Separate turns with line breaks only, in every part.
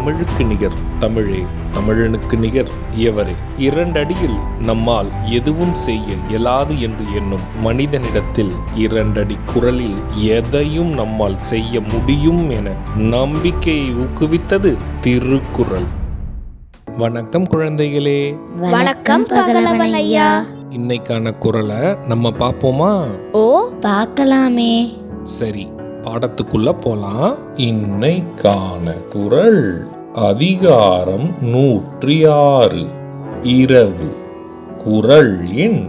தமிழுக்கு நிகர் தமிழே, தமிழனுக்கு நிகர் எவரே. 2 அடியில் நம்மால் எதுவும் செய்ய இயலாது என்று எண்ணும் மனிதனிடத்தில் 2 அடி குரலில் எதையும் நம்மால் செய்ய முடியும் என நம்பிக்கையை ஊக்குவித்தது திருக்குறள். வணக்கம் குழந்தைகளே.
வணக்கம் பகலவன் ஐயா.
இன்னைக்கான குறளை நம்ம பார்ப்போமா?
ஓ, பார்க்கலாமே.
சரி, பாடத்துக்குள்ள போலாம். இன்னைக்கான குறள் அதிகாரம் 106 இரவு. குறள் எண்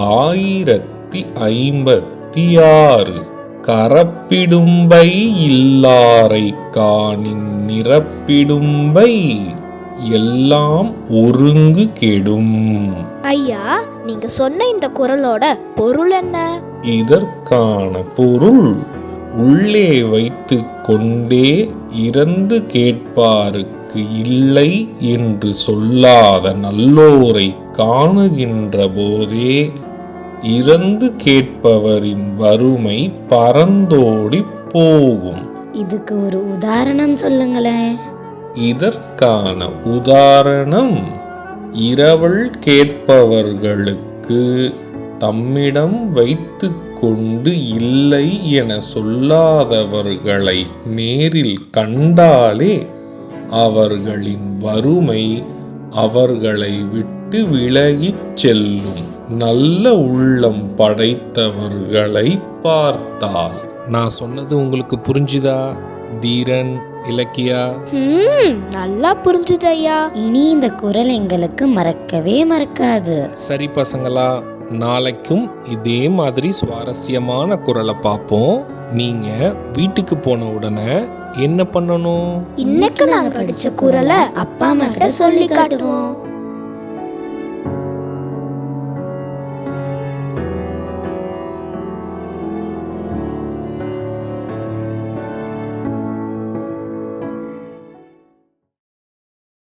1056. கரப்பிடும்பை இல்லாரை காணின் நிரப்பிடும்பை எல்லாம் ஒருங்கு கெடும்.
ஐயா, நீங்க சொன்ன இந்த குறளோட பொருள் என்ன?
இதற்கான பொருள், உள்ளே வைத்து கொண்டே இறந்து கேட்பாருக்கு இல்லை என்று சொல்லாத நல்லோரை காணுகின்ற போதே இறந்து கேட்பவரின் வறுமை பறந்தோடி போகும்.
இதுக்கு ஒரு உதாரணம் சொல்லுங்களேன்.
இதற்கான உதாரணம், இரவல் கேட்பவர்களுக்கு தம்மிடம் வைத்து கொண்டு இல்லை என சொல்லாதவர்களை நேரில் கண்டாலே அவர்களின் வறுமை அவர்களை விட்டு விலகிச் செல்லும். நல்ல உள்ளம் படைத்தவர்களை பார்த்தால். நான் சொன்னது உங்களுக்கு புரிஞ்சுதா தீரன், இலக்கியா?
நல்லா புரிஞ்சுது ஐயா. இனி இந்த குறள் எங்களுக்கு மறக்கவே மறக்காது.
சரி பசங்களா, நாளைக்கும் இதே மாதிரி சுவாரஸ்யமான குறளை பார்ப்போம். நீங்க வீட்டுக்கு போன உடனே என்ன பண்ணணும்?
இன்னைக்கு நாங்க படிச்ச குறளை அப்பா அம்மா கிட்ட சொல்லி காட்டுவோம்.